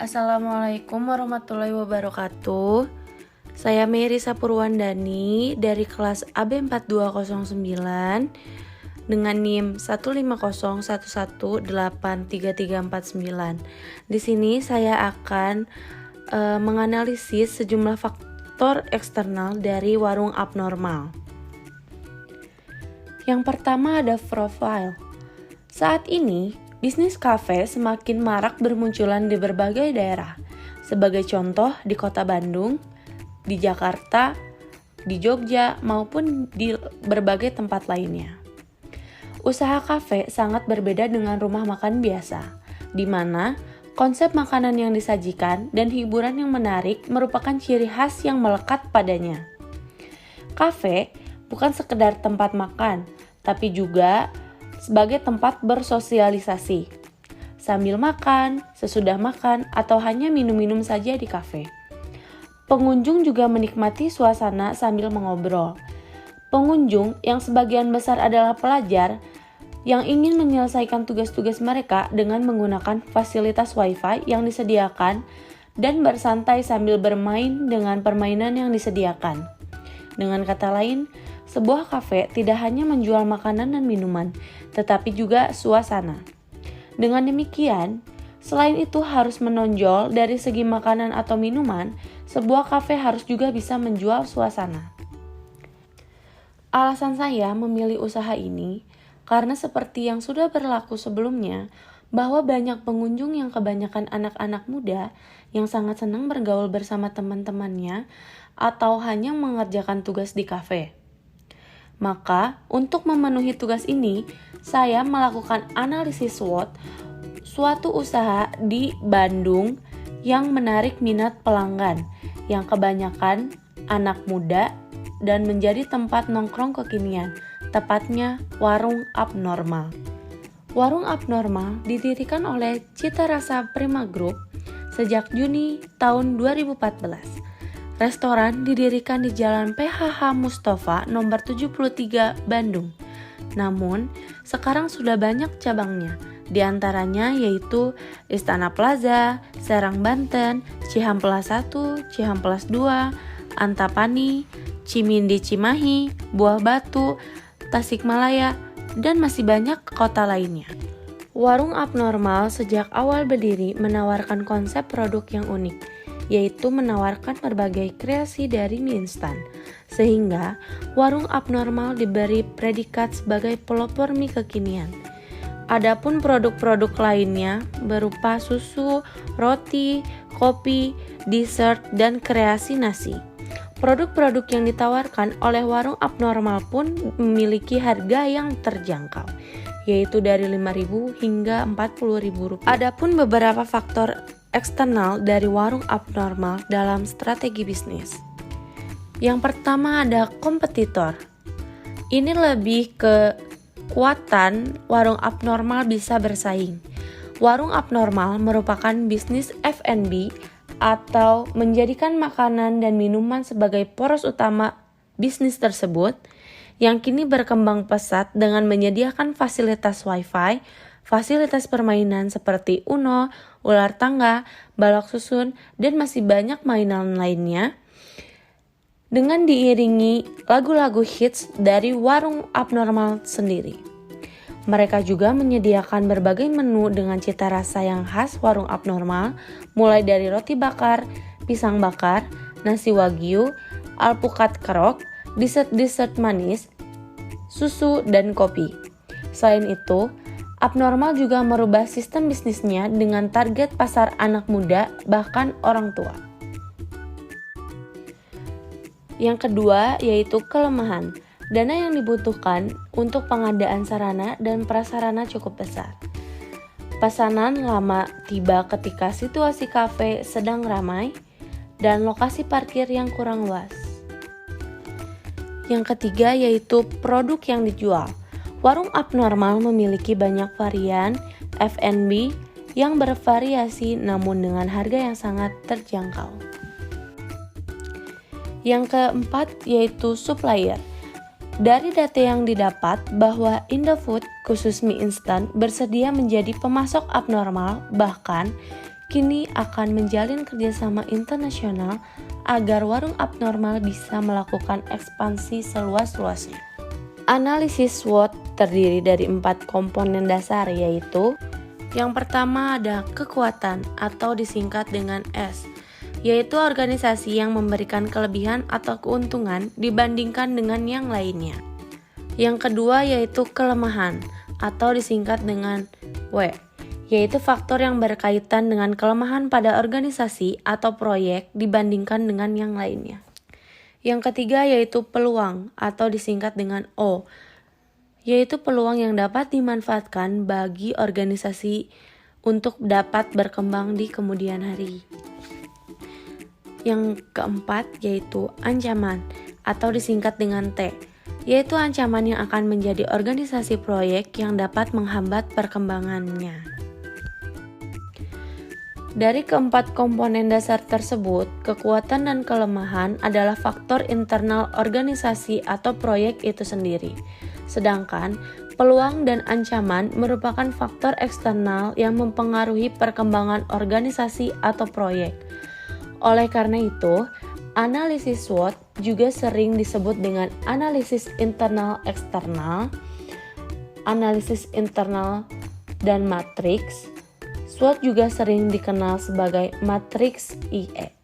Assalamualaikum warahmatullahi wabarakatuh. Saya Merisa Purwandani dari kelas AB4209 dengan NIM 15011833349. Di sini saya akan menganalisis sejumlah faktor eksternal dari warung abnormal. Yang pertama ada profile. Saat ini, bisnis kafe semakin marak bermunculan di berbagai daerah. Sebagai contoh di Kota Bandung, di Jakarta, di Jogja, maupun di berbagai tempat lainnya. Usaha kafe sangat berbeda dengan rumah makan biasa, di mana konsep makanan yang disajikan dan hiburan yang menarik merupakan ciri khas yang melekat padanya. Kafe bukan sekedar tempat makan, tapi juga sebagai tempat bersosialisasi. Sambil makan, sesudah makan, atau hanya minum-minum saja di kafe. Pengunjung juga menikmati suasana sambil mengobrol. Pengunjung yang sebagian besar adalah pelajar yang ingin menyelesaikan tugas-tugas mereka dengan menggunakan fasilitas Wi-Fi yang disediakan dan bersantai sambil bermain dengan permainan yang disediakan. Dengan kata lain, sebuah kafe tidak hanya menjual makanan dan minuman, tetapi juga suasana. Dengan demikian, selain itu harus menonjol dari segi makanan atau minuman, sebuah kafe harus juga bisa menjual suasana. Alasan saya memilih usaha ini karena seperti yang sudah berlaku sebelumnya, bahwa banyak pengunjung yang kebanyakan anak-anak muda yang sangat senang bergaul bersama teman-temannya atau hanya mengerjakan tugas di kafe. Maka, untuk memenuhi tugas ini, saya melakukan analisis SWOT suatu usaha di Bandung yang menarik minat pelanggan, yang kebanyakan anak muda dan menjadi tempat nongkrong kekinian, tepatnya warung abnormal. Warung abnormal didirikan oleh Cita Rasa Prima Group sejak Juni tahun 2014. Restoran didirikan di Jalan PHH Mustafa nomor 73 Bandung. Namun, sekarang sudah banyak cabangnya. Di antaranya yaitu Istana Plaza, Serang Banten, Cihampelas 1, Cihampelas 2, Antapani, Cimindi Cimahi, Buah Batu, Tasikmalaya, dan masih banyak kota lainnya. Warung abnormal sejak awal berdiri menawarkan konsep produk yang unik, yaitu menawarkan berbagai kreasi dari mie instan, sehingga warung abnormal diberi predikat sebagai pelopor mie kekinian. Adapun produk-produk lainnya berupa susu, roti, kopi, dessert, dan kreasi nasi. Produk-produk yang ditawarkan oleh warung abnormal pun memiliki harga yang terjangkau, yaitu dari Rp5.000 hingga Rp40.000. Adapun beberapa faktor eksternal dari warung abnormal dalam strategi bisnis. Yang pertama ada kompetitor. Ini lebih ke kekuatan warung abnormal bisa bersaing. Warung abnormal merupakan bisnis F&B atau menjadikan makanan dan minuman sebagai poros utama bisnis tersebut yang kini berkembang pesat dengan menyediakan fasilitas Wi-Fi, fasilitas permainan seperti Uno, ular tangga, balok susun, dan masih banyak mainan lainnya, dengan diiringi lagu-lagu hits dari warung abnormal sendiri. Mereka juga menyediakan berbagai menu dengan cita rasa yang khas warung abnormal, mulai dari roti bakar, pisang bakar, nasi wagyu, alpukat kerok, dessert manis, susu, dan kopi. Selain itu, abnormal juga merubah sistem bisnisnya dengan target pasar anak muda, bahkan orang tua. Yang kedua yaitu kelemahan. Dana yang dibutuhkan untuk pengadaan sarana dan prasarana cukup besar. Pesanan lama tiba ketika situasi kafe sedang ramai dan lokasi parkir yang kurang luas. Yang ketiga yaitu produk yang dijual. Warung abnormal memiliki banyak varian F&B yang bervariasi namun dengan harga yang sangat terjangkau. Yang keempat yaitu supplier. Dari data yang didapat bahwa Indofood khusus mie instan bersedia menjadi pemasok abnormal, bahkan kini akan menjalin kerjasama internasional agar warung abnormal bisa melakukan ekspansi seluas-luasnya. Analisis SWOT terdiri dari 4 komponen dasar, yaitu yang pertama ada kekuatan atau disingkat dengan S, yaitu organisasi yang memberikan kelebihan atau keuntungan dibandingkan dengan yang lainnya. Yang kedua yaitu kelemahan atau disingkat dengan W, yaitu faktor yang berkaitan dengan kelemahan pada organisasi atau proyek dibandingkan dengan yang lainnya. Yang ketiga yaitu peluang atau disingkat dengan O, yaitu peluang yang dapat dimanfaatkan bagi organisasi untuk dapat berkembang di kemudian hari. Yang keempat yaitu ancaman atau disingkat dengan T, yaitu ancaman yang akan menjadi organisasi proyek yang dapat menghambat perkembangannya. Dari keempat komponen dasar tersebut, kekuatan dan kelemahan adalah faktor internal organisasi atau proyek itu sendiri. Sedangkan peluang dan ancaman merupakan faktor eksternal yang mempengaruhi perkembangan organisasi atau proyek. Oleh karena itu, analisis SWOT juga sering disebut dengan analisis internal-eksternal, analisis internal dan matriks. SWOT juga sering dikenal sebagai matriks IE.